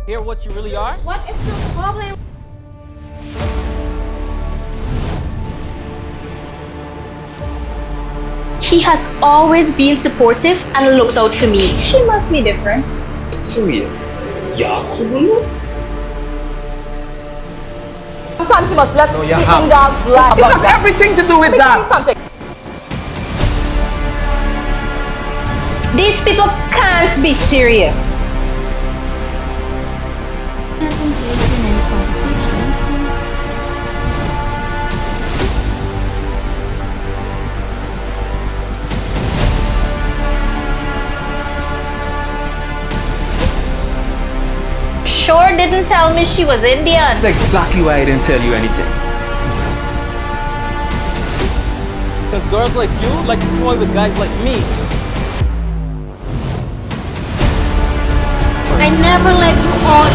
Hear what you really are? What is your problem? He has always been supportive and looks out for me. She must be different. Syria. Yakubu? Sometimes you must let No, you sleeping have. dogs lie. It has everything to do with Let me tell you that. something. These people can't be serious. Can't engage in any conversation, so Sure didn't tell me she was Indian. That's exactly why I didn't tell you anything. Because girls like you like to toy with guys like me. I never let you all